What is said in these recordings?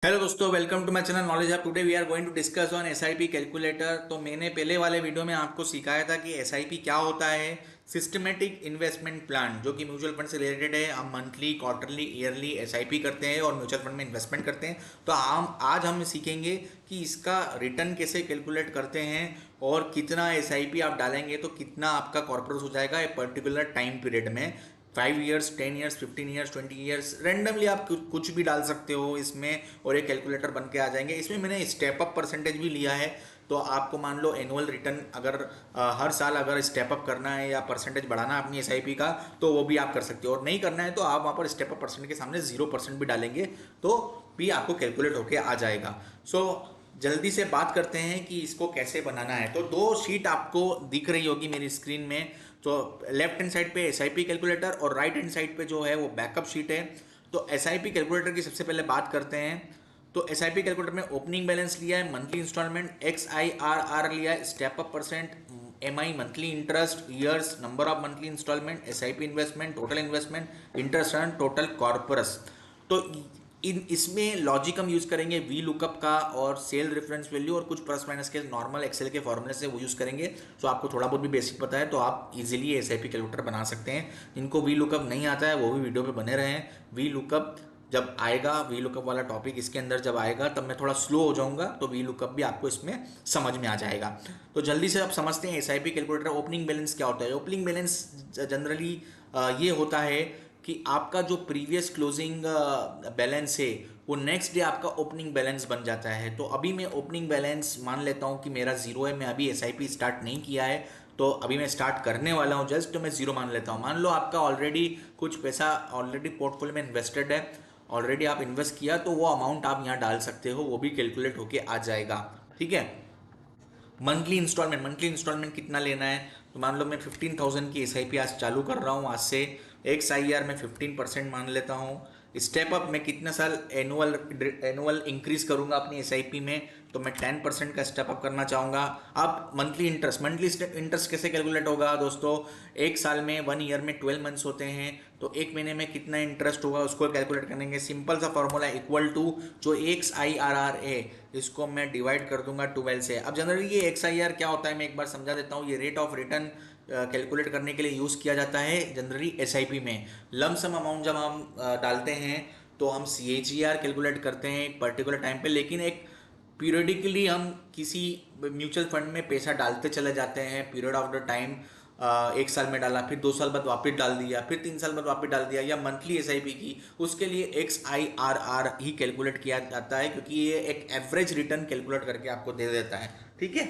Hello दोस्तों, welcome to my channel knowledge hub. Today we are going to discuss on SIP calculator. तो मैंने पहले वाले video में आपको सिखाया था कि एसआईपी क्या होता है। सिस्टमेटिक इन्वेस्टमेंट प्लान, जो कि म्यूचुअल फंड से रिलेटेड है। हम मंथली, क्वार्टरली, ईयरली एसआईपी करते हैं और म्यूचुअल फंड में इन्वेस्टमेंट करते हैं। तो हम सीखेंगे कि इसका रिटर्न कैसे कैलकुलेट करते हैं और कितना एसआईपी आप डालेंगे तो कितना आपका कॉर्पोरेट हो जाएगा एक पर्टिकुलर टाइम पीरियड में। 5 years, 10 years, 15 years, 20 years, randomly आप कुछ भी डाल सकते हो इसमें और ये कैलकुलेटर बन के आ जाएंगे। इसमें मैंने स्टेप अप परसेंटेज भी लिया है। तो आपको मान लो एनुअल रिटर्न अगर हर साल अगर स्टेप अप करना है या परसेंटेज बढ़ाना है अपनी एसआईपी का, तो वो भी आप कर सकते हो। और नहीं करना है तो आप वहाँ पर स्टेप अप परसेंट के सामने 0% भी डालेंगे तो भी आपको कैलकुलेट होके आ जाएगा। सो जल्दी से बात करते हैं कि इसको कैसे बनाना है। तो दो शीट आपको दिख रही होगी मेरी स्क्रीन में। तो लेफ्ट हैंड साइड पे एसआईपी कैलकुलेटर और राइट हैंड साइड पे जो है वो बैकअप शीट है। तो एसआईपी कैलकुलेटर की सबसे पहले बात करते हैं। तो एसआईपी कैलकुलेटर में ओपनिंग बैलेंस लिया है, मंथली इंस्टॉलमेंट, XIRR लिया है, step up percent, MI monthly interest, years, number of monthly instalment, SIP investment, total investment, interest earn, total corpus. तो इन इसमें लॉजिक हम यूज़ करेंगे वी लुकअप का और सेल रेफरेंस वैल्यू और कुछ प्लस माइनस के नॉर्मल एक्सेल के फॉर्मूले से वो यूज़ करेंगे। तो आपको थोड़ा बहुत भी बेसिक पता है तो आप इजीली एसआईपी कैलकुलेटर बना सकते हैं। जिनको वी लुकअप नहीं आता है वो भी वीडियो पे बने रहे हैं। वी लुकअप जब आएगा, वी लुकअप वाला टॉपिक इसके अंदर जब आएगा तब मैं थोड़ा स्लो हो जाऊंगा, तो वी लुकअप भी आपको इसमें समझ में आ जाएगा। तो जल्दी से आप समझते हैं एसआईपी कैलकुलेटर। ओपनिंग बैलेंस क्या होता है? ओपनिंग बैलेंस जनरली ये होता है कि आपका जो प्रीवियस क्लोजिंग बैलेंस है वो नेक्स्ट डे आपका ओपनिंग बैलेंस बन जाता है। तो अभी मैं ओपनिंग बैलेंस मान लेता हूँ कि मेरा जीरो है, मैं अभी एसआईपी स्टार्ट नहीं किया है, तो अभी मैं स्टार्ट करने वाला हूँ जस्ट, तो मैं जीरो मान लेता हूँ। मान लो आपका ऑलरेडी कुछ पैसा ऑलरेडी पोर्टफोलियो में इन्वेस्टेड है, ऑलरेडी आप इन्वेस्ट किया, तो वो अमाउंट आप यहाँ डाल सकते हो, वो भी कैलकुलेट होके आ जाएगा। ठीक है। मंथली इंस्टॉलमेंट कितना लेना है? तो मान लो मैं 15,000 की एसआईपी आज चालू कर रहा हूँ, आज से। XIR में 15% मान लेता हूँ। स्टेप अप में कितना साल एनुअल एनुअल इंक्रीज करूंगा अपनी एसआईपी में, तो मैं 10% का स्टेप अप करना चाहूँगा। अब मंथली इंटरेस्ट कैसे कैलकुलेट होगा दोस्तों? एक साल में, 1 ईयर में 12 मंथ्स होते हैं, तो एक महीने में कितना इंटरेस्ट होगा उसको कैलकुलेट करेंगे। सिंपल सा फॉर्मूला, इक्वल टू जो XIRR है इसको मैं डिवाइड कर दूंगा 12 से। अब जनरली ये XIR क्या होता है मैं एक बार समझा देता हूँ। ये रेट ऑफ रिटर्न कैलकुलेट करने के लिए यूज़ किया जाता है जनरली एसआईपी में। लमसम अमाउंट जब हम डालते हैं तो हम CAGR कैलकुलेट करते हैं एक पर्टिकुलर टाइम पे, लेकिन एक पीरियडिकली हम किसी म्यूचुअल फंड में पैसा डालते चले जाते हैं। पीरियड ऑफ द टाइम, एक साल में डाला, फिर 2 साल बाद वापस डाल दिया, फिर 3 साल बाद वापस डाल दिया, या मंथली एसआईपी की, उसके लिए XIRR ही कैलकुलेट किया जाता है, क्योंकि ये एक एवरेज रिटर्न कैलकुलेट करके आपको दे देता है। ठीक है।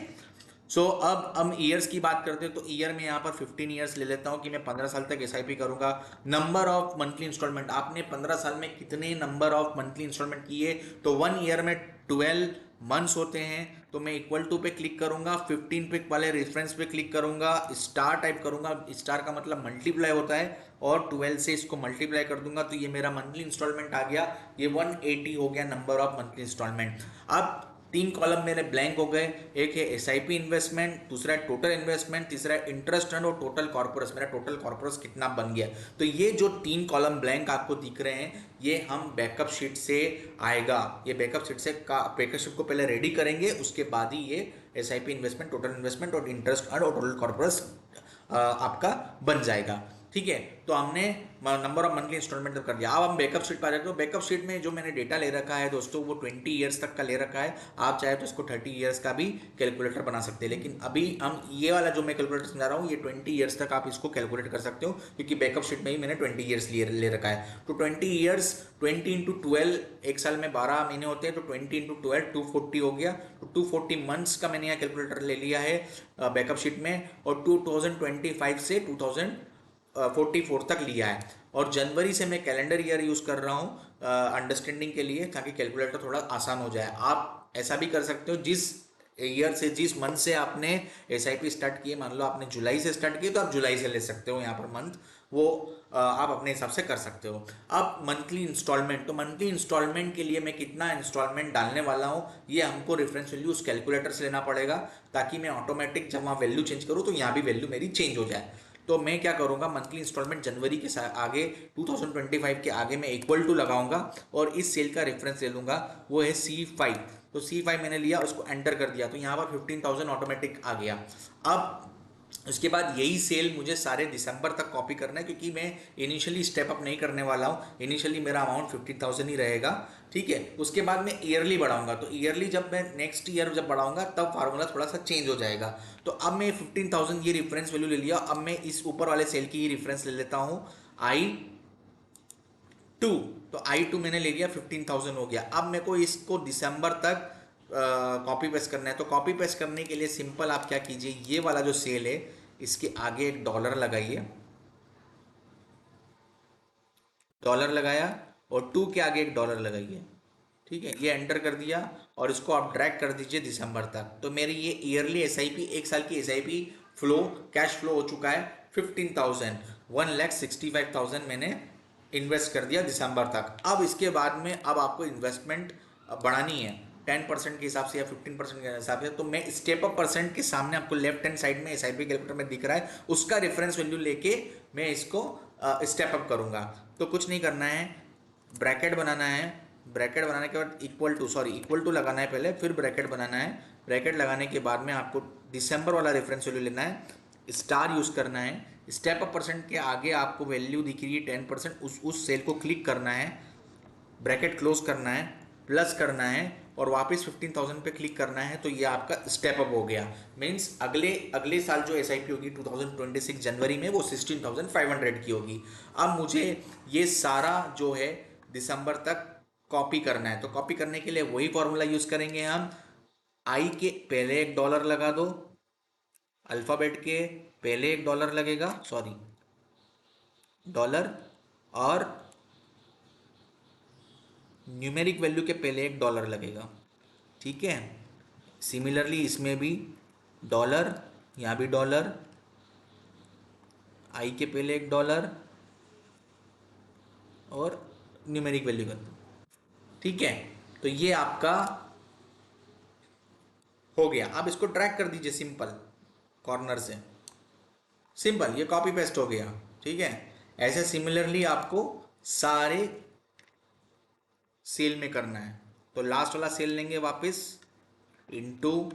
अब हम ईयर्स की बात करते हैं, तो ईयर में यहाँ पर 15 ईयर्स ले लेता हूँ कि मैं 15 साल तक एसआईपी करूंगा। नंबर ऑफ मंथली इंस्टॉलमेंट, आपने 15 साल में कितने नंबर ऑफ मंथली इंस्टॉलमेंट किए? तो 1 ईयर में 12 मंथ्स होते हैं, तो मैं इक्वल टू पे क्लिक करूंगा, 15 पे वाले रेफरेंस पे क्लिक करूंगा, स्टार टाइप करूंगा। स्टार का मतलब मल्टीप्लाई होता है, और 12 से इसको मल्टीप्लाई कर दूंगा, तो ये मेरा मंथली इंस्टॉलमेंट आ गया। ये 180 हो गया नंबर ऑफ मंथली इंस्टॉलमेंट। अब 3 कॉलम मेरे ब्लैंक हो गए। एक है एसआईपी इन्वेस्टमेंट, दूसरा है टोटल इन्वेस्टमेंट, तीसरा है इंटरेस्ट अर्न, और टोटल कॉर्पोरस, मेरा टोटल कॉर्पोरस कितना बन गया। तो ये जो 3 कॉलम ब्लैंक आपको दिख रहे हैं, ये हम बैकअप शीट से आएगा। ये बैकअप शीट को पहले रेडी करेंगे, उसके बाद ही ये एसआईपी इन्वेस्टमेंट, टोटल इन्वेस्टमेंट और इंटरेस्ट अर्न और टोटल कॉर्पोरस आपका बन जाएगा। ठीक है। तो हमने नंबर ऑफ मंथली इंस्टॉलमेंट कर दिया। अब हम बैकअप शीट पर आ जाते हैं। बैकअप शीट में जो मैंने डेटा ले रखा है दोस्तों, वो 20 ईयर्स तक का ले रखा है। आप चाहे तो इसको 30 ईयर्स का भी कैलकुलेटर बना सकते हैं, लेकिन अभी हम ये वाला जो मैं कैलकुलेटर समझा रहा हूँ, ये 20 ईयर्स तक आप इसको कैलकुलेट कर सकते हो, क्योंकि बैकअप शीट में ही मैंने 20 ईयर्स ले रखा है। तो 20 ईयर्स, 20 इंटू 12, एक साल में 12 महीने होते हैं, तो 20 इंटू 12 240 हो गया। तो 240 मंथ्स का मैंने यहाँ कैलकुलेटर ले लिया है बैकअप शीट में, और 2025 से 2044 तक लिया है। और जनवरी से मैं कैलेंडर ईयर यूज़ कर रहा हूँ अंडरस्टैंडिंग के लिए, ताकि कैलकुलेटर थोड़ा आसान हो जाए। आप ऐसा भी कर सकते हो, जिस ईयर से, जिस मंथ से आपने एसआईपी स्टार्ट किए, मान लो आपने जुलाई से स्टार्ट किए, तो आप जुलाई से ले सकते हो यहाँ पर मंथ, वो आप अपने हिसाब से कर सकते हो। अब मंथली इंस्टॉलमेंट, तो मंथली इंस्टॉलमेंट के लिए मैं कितना इंस्टॉलमेंट डालने वाला हूँ, ये हमको रेफरेंस वैल्यू उस कैलकुलेटर से लेना पड़ेगा, ताकि मैं ऑटोमेटिक जब वहाँ वैल्यू चेंज करूँ तो यहाँ भी वैल्यू मेरी चेंज हो जाए। तो मैं क्या करूँगा, मंथली इंस्टॉलमेंट जनवरी के आगे 2025 के आगे मैं इक्वल टू लगाऊंगा और इस सेल का रेफरेंस ले लूँगा, वो है C5। तो C5 मैंने लिया, उसको एंटर कर दिया, तो यहाँ पर 15,000 ऑटोमेटिक आ गया। अब उसके बाद यही सेल मुझे सारे दिसंबर तक कॉपी करना है, क्योंकि मैं इनिशियली स्टेप अप नहीं करने वाला हूँ। इनिशियली मेरा अमाउंट 50,000 ही रहेगा, ठीक है। उसके बाद मैं ईयरली बढ़ाऊंगा, तो ईयरली जब मैं नेक्स्ट ईयर जब बढ़ाऊंगा तब फार्मूला थोड़ा सा चेंज हो जाएगा। तो अब मैं 15,000 ये रेफरेंस वैल्यू ले लिया, अब मैं इस ऊपर वाले सेल की ही रेफरेंस ले लेता हूँ, I2। तो I2 मैंने ले लिया, 15,000 हो गया। अब मेरे को इसको दिसंबर तक कॉपी पेस्ट करना है। तो कॉपी पेस्ट करने के लिए सिंपल आप क्या कीजिए, ये वाला जो सेल है इसके आगे एक डॉलर लगाइए, डॉलर लगाया, और 2 के आगे एक डॉलर लगाइए, ठीक है। ये एंटर कर दिया और इसको आप ड्रैग कर दीजिए दिसंबर तक। तो मेरी ये ईयरली एसआईपी, एक साल की एसआईपी फ्लो, कैश फ्लो हो चुका है 15,000, 1,65,000 मैंने इन्वेस्ट कर दिया दिसंबर तक। अब इसके बाद में अब आपको इन्वेस्टमेंट बढ़ानी है 10% के हिसाब से या 15% के हिसाब से। तो मैं स्टेप अप परसेंट के सामने आपको लेफ्ट हैंड साइड में एसआईपी कैलकुलेटर में दिख रहा है, उसका रेफरेंस वैल्यू लेके मैं इसको स्टेप अप करूंगा। तो कुछ नहीं करना है, ब्रैकेट बनाना है, ब्रैकेट बनाने के बाद इक्वल टू लगाना है पहले, फिर ब्रैकेट बनाना है। ब्रैकेट लगाने के बाद में आपको दिसंबर वाला रेफरेंस वैल्यू लेना है, स्टार यूज़ करना है, स्टेप अप परसेंट के आगे आपको वैल्यू दिख रही है 10%, उस सेल को क्लिक करना है, ब्रैकेट क्लोज करना है, प्लस करना है, और वापस 15,000 पे क्लिक करना है। तो ये आपका स्टेप अप हो गया। मीन्स अगले अगले साल जो एसआईपी होगी 2026 जनवरी में, वो 16,500 की होगी। अब मुझे ये सारा जो है दिसंबर तक कॉपी करना है। तो कॉपी करने के लिए वही फॉर्मूला यूज़ करेंगे हम, आई के पहले एक डॉलर लगा दो, अल्फ़ाबेट के पहले एक डॉलर लगेगा, डॉलर, और न्यूमेरिक वैल्यू के पहले एक डॉलर लगेगा, ठीक है। सिमिलरली इसमें भी डॉलर, यहाँ भी डॉलर, आई के पहले एक डॉलर और न्यूमेरिक वैल्यू कर दो, ठीक है। तो ये आपका हो गया। अब इसको ड्रैग कर दीजिए सिंपल कॉर्नर से, सिंपल, ये कॉपी पेस्ट हो गया, ठीक है। ऐसे सिमिलरली आपको सारे सेल में करना है। तो लास्ट वाला सेल लेंगे वापस, इनटू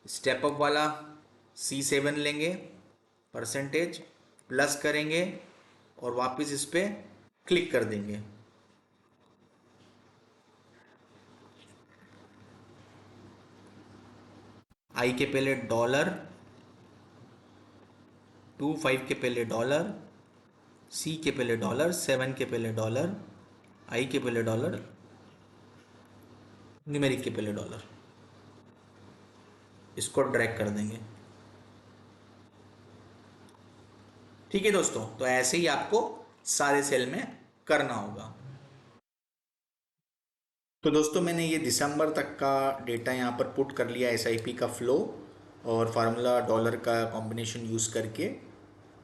स्टेप अप वाला C7 लेंगे, परसेंटेज प्लस करेंगे और वापस इस पर क्लिक कर देंगे। आई के पहले डॉलर, 25 के पहले डॉलर, C के पहले डॉलर, 7 के पहले डॉलर, आई के पहले डॉलर, न्यूमेरिक के पहले डॉलर, इसको ड्रैग कर देंगे, ठीक है दोस्तों। तो ऐसे ही आपको सारे सेल में करना होगा। तो दोस्तों मैंने ये दिसंबर तक का डेटा यहाँ पर पुट कर लिया, एसआईपी का फ्लो और फार्मूला डॉलर का कॉम्बिनेशन यूज़ करके।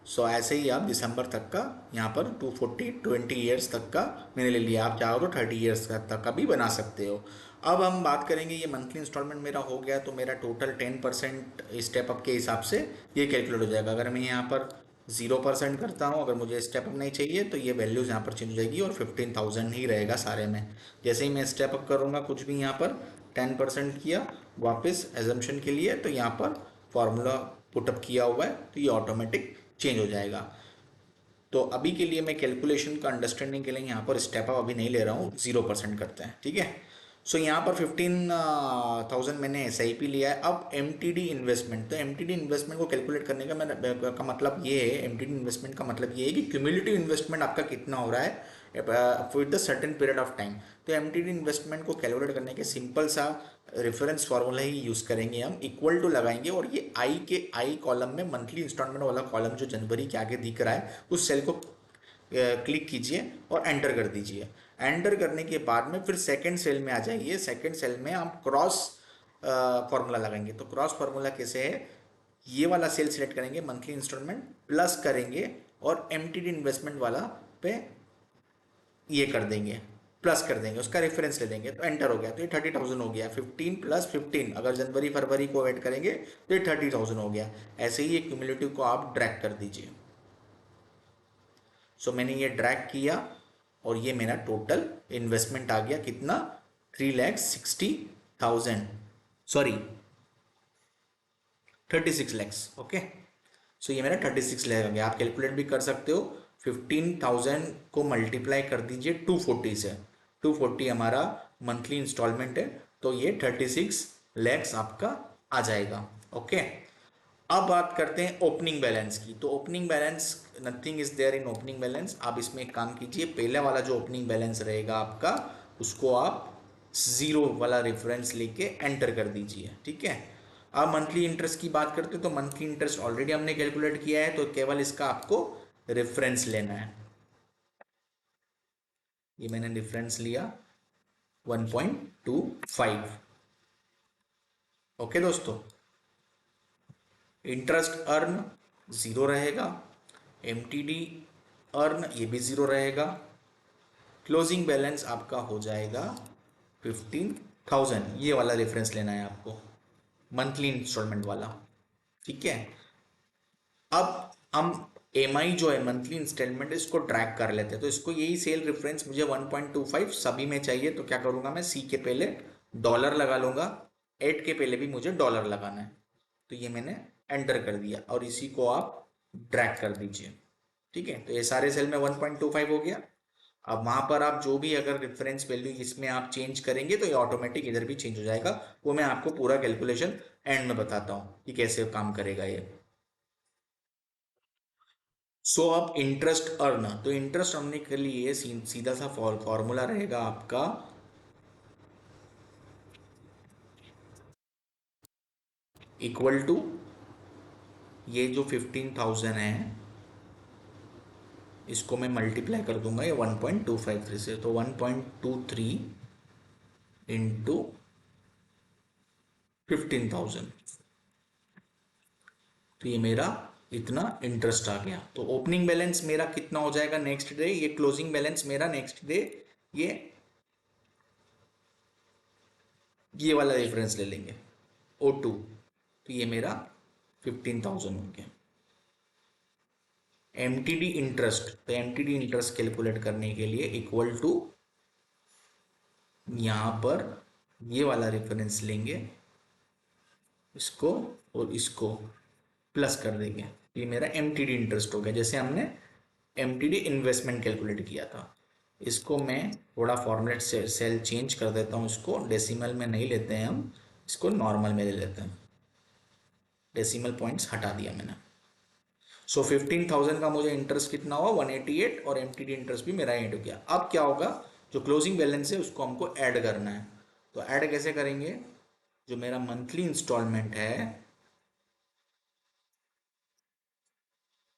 सो ऐसे ही आप दिसंबर तक का यहाँ पर 20 ईयर्स तक का मैंने ले लिया। आप चाहो तो 30 ईयर्स तक का भी बना सकते हो। अब हम बात करेंगे, ये मंथली इंस्टॉलमेंट मेरा हो गया तो मेरा टोटल 10% स्टेप अप के हिसाब से ये कैलकुलेट हो जाएगा। अगर मैं यहाँ पर 0% करता हूँ, अगर मुझे स्टेप अप नहीं चाहिए, तो ये वैल्यूज़ यहाँ पर चेंज हो जाएगी और 15,000 ही रहेगा सारे में। जैसे ही मैं स्टेप अप करूँगा, कुछ भी यहाँ पर 10% किया वापस एजम्पशन के लिए, तो यहाँ पर फार्मूला पुटअप किया हुआ है, तो ये ऑटोमेटिक चेंज हो जाएगा। तो अभी के लिए मैं कैलकुलेशन का अंडरस्टैंडिंग के लिए यहाँ पर स्टेप अप अभी नहीं ले रहा हूँ, 0% करते हैं, ठीक है। सो यहाँ पर 15,000 मैंने SIP लिया है। अब MTD इन्वेस्टमेंट, तो MTD इन्वेस्टमेंट को कैलकुलेट करने का मतलब ये है, MTD इन्वेस्टमेंट का मतलब ये है कि क्यूमुलेटिव इन्वेस्टमेंट आपका कितना हो रहा है for the certain period of time. तो MTD इन्वेस्टमेंट को कैलकुलेट करने के सिंपल सा रेफरेंस फार्मूला ही यूज़ करेंगे हम, इक्वल टू लगाएंगे और ये आई कॉलम में मंथली इंस्टॉलमेंट वाला कॉलम जो जनवरी के आगे दिख रहा है, उस सेल को क्लिक कीजिए और एंटर कर दीजिए। एंटर करने के बाद में फिर सेकंड सेल में आ जाइए। सेकंड सेल में हम क्रॉस फार्मूला लगाएंगे। तो क्रॉस फार्मूला कैसे है, ये वाला सेल सिलेक्ट करेंगे, मंथली इंस्टॉलमेंट प्लस करेंगे और MTD इन्वेस्टमेंट वाला पे ये कर देंगे, प्लस कर देंगे, उसका रेफरेंस ले लेंगे, तो एंटर हो गया। तो ये 30,000 हो गया। 15 + 15, अगर जनवरी फरवरी को ऐड करेंगे तो ये 30,000 हो गया। ऐसे ही ये क्यूमुलेटिव को आप ड्रैग कर दीजिए। सो मैंने ये ड्रैग किया और ये मेरा टोटल इन्वेस्टमेंट आ गया कितना, 3,60,000, सॉरी 36 लैक्स। ओके, सो ये मेरा 36 लैक्स आ गया। आप कैलकुलेट भी कर सकते हो, 15,000 को मल्टीप्लाई कर दीजिए 240 से, 240 हमारा मंथली इंस्टॉलमेंट है, तो ये 36 लैक्स आपका आ जाएगा। ओके, अब बात करते हैं ओपनिंग बैलेंस की। तो opening balance, nothing is there in opening balance. आप इसमें एक काम कीजिए, पहले वाला जो ओपनिंग बैलेंस रहेगा आपका, उसको आप जीरो वाला रेफरेंस लेके एंटर कर दीजिए। ठीक है, अब मंथली इंटरेस्ट की बात करते हैं, तो मंथली इंटरेस्ट ऑलरेडी हमने कैलकुलेट किया है, तो केवल इसका आपको रेफरेंस लेना है। ये मैंने रेफरेंस लिया 1.25। ओके दोस्तों, इंटरेस्ट अर्न ज़ीरो रहेगा, एमटीडी अर्न ये भी ज़ीरो रहेगा, क्लोजिंग बैलेंस आपका हो जाएगा 15,000। ये वाला रेफरेंस लेना है आपको, मंथली इंस्टॉलमेंट वाला। ठीक है, अब हम एमआई जो है मंथली इंस्टॉलमेंट, इसको ट्रैक कर लेते हैं। तो इसको यही सेल रेफरेंस मुझे 1.25 सभी में चाहिए, तो क्या करूंगा मैं, सी के पहले डॉलर लगा लूंगा, 8 के पहले भी मुझे डॉलर लगाना है। तो ये मैंने एंटर कर दिया और इसी को आप ड्रैग कर दीजिए। ठीक है, तो ये सारे सेल में 1.25 हो गया। अब वहां पर आप जो भी अगर रेफरेंस वैल्यू इसमें आप चेंज करेंगे तो ये ऑटोमेटिक इधर भी चेंज हो जाएगा। वो मैं आपको पूरा कैलकुलेशन एंड में बताता हूँ कि कैसे काम करेगा ये। सो अब इंटरेस्ट अर्न, तो इंटरेस्ट अर्न के लिए सीधा सा फॉर्मूला रहेगा आपका, इक्वल टू ये जो 15,000 है, इसको मैं मल्टीप्लाई कर दूंगा ये 1.253 से, तो 1.23 इंटू 15,000, तो ये मेरा इतना इंटरेस्ट आ गया। तो ओपनिंग बैलेंस मेरा कितना हो जाएगा नेक्स्ट डे, ये क्लोजिंग बैलेंस मेरा नेक्स्ट डे, ये वाला रेफरेंस ले लेंगे O2, तो ये मेरा 15,000 हो गया। एमटीडी इंटरेस्ट, तो एमटीडी इंटरेस्ट कैलकुलेट करने के लिए इक्वल टू, यहां पर ये वाला रेफरेंस लेंगे, इसको और इसको प्लस कर देंगे, ये मेरा एमटीडी इंटरेस्ट हो गया, जैसे हमने एमटीडी इन्वेस्टमेंट कैलकुलेट किया था। इसको मैं थोड़ा फॉर्मेट से सेल चेंज कर देता हूँ, इसको डेसिमल में नहीं लेते हैं हम, इसको नॉर्मल में ले लेते हैं। डेसिमल पॉइंट्स हटा दिया मैंने। सो 15,000 का मुझे इंटरेस्ट कितना हुआ, 188, और एमटीडी इंटरेस्ट भी मेरा ऐड हो गया। अब क्या होगा, जो क्लोजिंग बैलेंस है उसको हमको ऐड करना है। तो ऐड कैसे करेंगे, जो मेरा मंथली इंस्टॉलमेंट है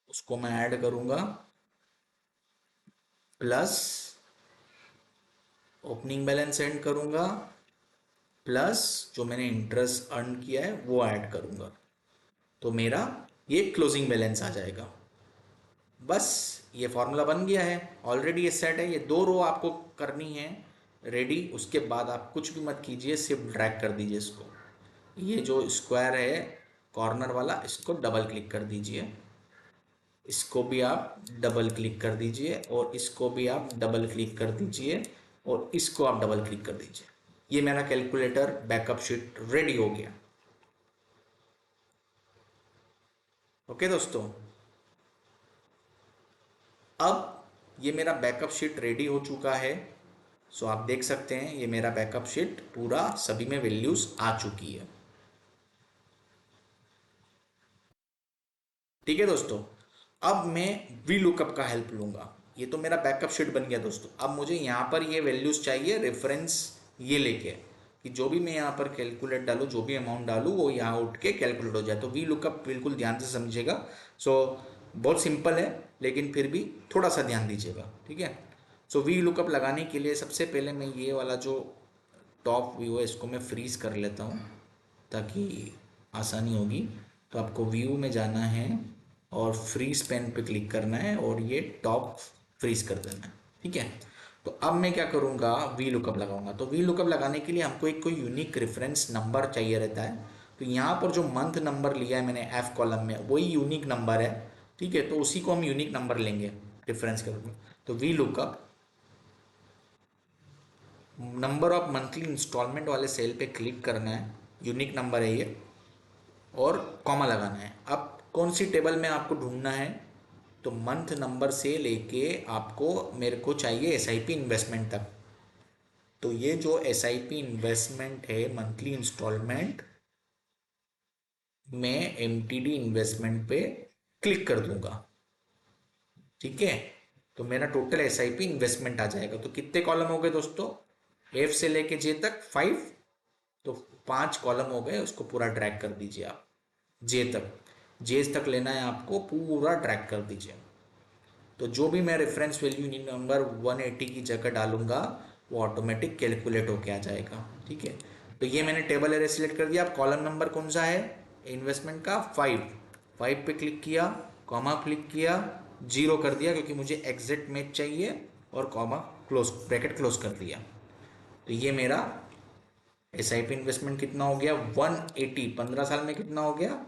उसको मैं ऐड करूंगा, प्लस ओपनिंग बैलेंस ऐड करूंगा, प्लस जो मैंने इंटरेस्ट अर्न किया है वो ऐड करूंगा, तो मेरा ये क्लोजिंग बैलेंस आ जाएगा। बस ये फॉर्मूला बन गया है, ऑलरेडी ये सेट है। ये दो रो आपको करनी है रेडी, उसके बाद आप कुछ भी मत कीजिए, सिर्फ ड्रैग कर दीजिए इसको। ये जो स्क्वायर है कॉर्नर वाला, इसको डबल क्लिक कर दीजिए, इसको भी आप डबल क्लिक कर दीजिए, और इसको भी आप डबल क्लिक कर दीजिए, और इसको आप डबल क्लिक कर दीजिए। ये मेरा कैलकुलेटर बैकअप शीट रेडी हो गया। ओके दोस्तों, अब ये मेरा बैकअप शीट रेडी हो चुका है। सो आप देख सकते हैं ये मेरा बैकअप शीट पूरा सभी में वैल्यूज आ चुकी है। ठीक है दोस्तों, अब मैं वी लुकअप का हेल्प लूंगा। ये तो मेरा बैकअप शीट बन गया दोस्तों। अब मुझे यहाँ पर ये वैल्यूज चाहिए रेफरेंस ये लेके, कि जो भी मैं यहाँ पर कैलकुलेट डालूँ, जो भी अमाउंट डालूँ, वो यहाँ उठ के कैलकुलेट हो जाए। तो वी लुकअप बिल्कुल ध्यान से समझिएगा। सो बहुत सिंपल है, लेकिन फिर भी थोड़ा सा ध्यान दीजिएगा। ठीक है, सो वी लुकअप लगाने के लिए सबसे पहले मैं ये वाला जो टॉप व्यू है इसको मैं फ्रीज कर लेता हूँ ताकि आसानी होगी। तो आपको व्यू में जाना है और फ्रीज पेन पे क्लिक करना है और ये टॉप फ्रीज कर देना है। ठीक है, तो अब मैं क्या करूँगा, वी लुकअप लगाऊंगा। तो वी लुकअप लगाने के लिए हमको एक कोई यूनिक रेफरेंस नंबर चाहिए रहता है। तो यहाँ पर जो मंथ नंबर लिया है मैंने एफ कॉलम में, वही यूनिक नंबर है। ठीक है, तो उसी को हम यूनिक नंबर लेंगे। डिफरेंस के रूप में। तो V lookup number of monthly instalment वाले सेल पे क्लिक करना है, यूनिक नंबर है ये, और कॉमा लगाना है। अब कौन सी टेबल में आपको ढूंढना है, तो मंथ नंबर से लेके आपको मेरे को चाहिए एसआईपी इन्वेस्टमेंट तक। तो ये जो एसआईपी इन्वेस्टमेंट है मंथली इंस्टॉलमेंट, मैं एमटीडी इन्वेस्टमेंट पे क्लिक कर दूंगा, ठीक है। तो मेरा टोटल एसआईपी इन्वेस्टमेंट आ जाएगा। तो कितने कॉलम हो गए दोस्तों, एफ से लेके जे तक 5, तो 5 कॉलम हो गए, उसको पूरा ड्रैग कर दीजिए आप जे तक, जे तक लेना है आपको, पूरा ड्रैग कर दीजिए। तो जो भी मैं रेफरेंस वैल्यू नंबर 180 की जगह डालूंगा वो ऑटोमेटिक कैलकुलेट होके आ जाएगा, ठीक है। तो ये मैंने टेबल एरे सिलेक्ट कर दिया। अब कॉलम नंबर कौन सा है इन्वेस्टमेंट का, 5 पे क्लिक किया, कॉमा क्लिक किया, 0 कर दिया क्योंकि मुझे एग्जैक्ट मैच चाहिए, और कॉमा क्लोज, ब्रैकेट क्लोज कर दिया। तो ये मेरा एसआईपी इन्वेस्टमेंट कितना हो गया, 180, 15 साल में कितना हो गया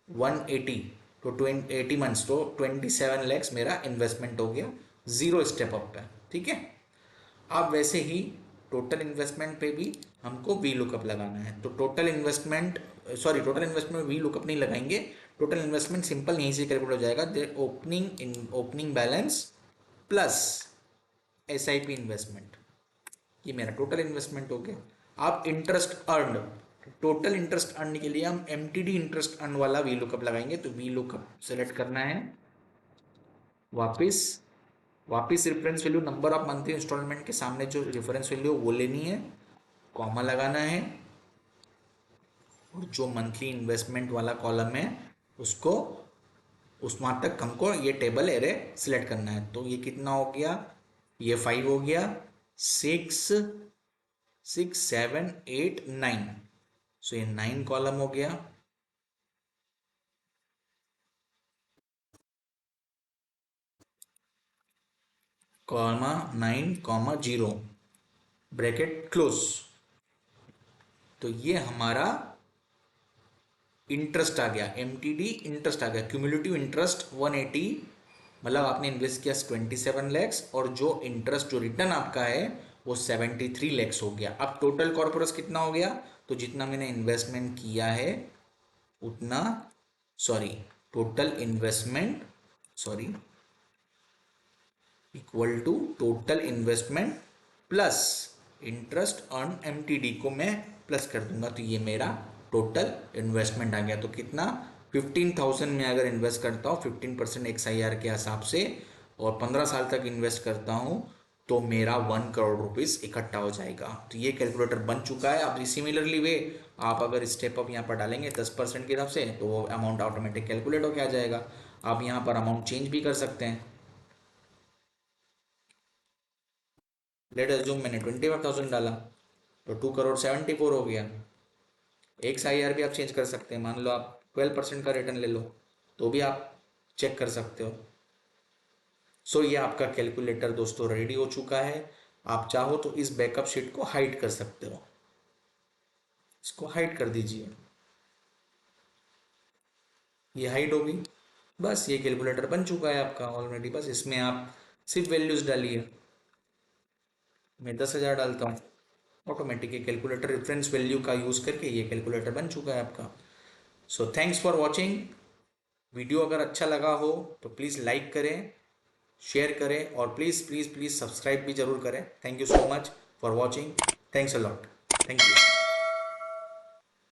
180, तो 80 मंथ्स, तो 27 लैक्स मेरा इन्वेस्टमेंट हो गया, 0 स्टेप अप पे, ठीक है। अब वैसे ही टोटल इन्वेस्टमेंट पे भी हमको वी लुकअप लगाना है। तो टोटल इन्वेस्टमेंट, टोटल इन्वेस्टमेंट में वी लुकअप नहीं लगाएंगे, टोटल इन्वेस्टमेंट सिंपल यहीं से कैलकुलेट हो जाएगा, opening balance plus SIP investment, ये मेरा टोटल इन्वेस्टमेंट हो गया। आप interest earn, total interest earn के लिए हम एमटीडी इंटरेस्ट अर्न वाला वी लुकअप लगाएंगे। तो वी लुकअप सेलेक्ट करना है, वापस reference value number of monthly instalment के सामने जो रेफरेंस वैल्यू वो लेनी है, कॉमा लगाना है, और जो मंथली इन्वेस्टमेंट वाला कॉलम है उसको उस वहाँ तक हमको ये टेबल एरे सिलेक्ट करना है। तो ये कितना हो गया, ये 5 हो गया, 6 6 7 8 9, सो ये 9 कॉलम हो गया। Comma 9 comma 0 bracket close. तो ये हमारा इंटरेस्ट आ गया, एमटीडी इंटरेस्ट आ गया, क्यूमुलेटिव इंटरेस्ट 180, मतलब आपने इन्वेस्ट किया 27 लैक्स, और जो इंटरेस्ट जो रिटर्न आपका है वो 73 लैक्स हो गया। अब टोटल कॉर्पोरस कितना हो गया, तो जितना मैंने इन्वेस्टमेंट किया है उतना, total investment equal to total investment plus interest earn MTD को मैं प्लस कर दूंगा। तो ये मेरा टोटल इन्वेस्टमेंट आ गया। तो कितना, 15,000 में अगर इन्वेस्ट करता हूँ 15% XIR के हिसाब से, और 15 साल तक इन्वेस्ट करता हूँ, तो मेरा 1 करोड़ रुपीज़ इकट्ठा हो जाएगा। तो ये कैलकुलेटर बन चुका है। अब सिमिलरली वे आप अगर स्टेप अप यहाँ पर डालेंगे 10% की तरफ से, तो वो अमाउंट ऑटोमेटिक कैलकुलेट होकर आ जाएगा। आप यहाँ पर अमाउंट चेंज भी कर सकते हैं। लेट अज्यूम मैंने 25,000 डाला, तो 2 करोड़ 74 हो गया। XIR भी आप चेंज कर सकते हैं, मान लो आप 12% का रिटर्न ले लो तो भी आप चेक कर सकते हो। सो ये आपका कैलकुलेटर दोस्तों रेडी हो चुका है। आप चाहो तो इस बैकअप शीट को हाइड कर सकते हो, इसको हाइड कर दीजिए, ये हाइड होगी। बस ये कैलकुलेटर बन चुका है आपका ऑलरेडी। बस इसमें आप सिर्फ वैल्यूज डालिए। मैं 10,000 डालता हूँ, ऑटोमेटिक ये कैलकुलेटर रेफरेंस वैल्यू का यूज़ करके ये कैलकुलेटर बन चुका है आपका। So thanks for watching. Video अगर अच्छा लगा हो तो प्लीज़ लाइक करें, शेयर करें, और प्लीज़ प्लीज़ प्लीज़ सब्सक्राइब भी ज़रूर करें। Thank you so much for watching. Thanks a lot. Thank you.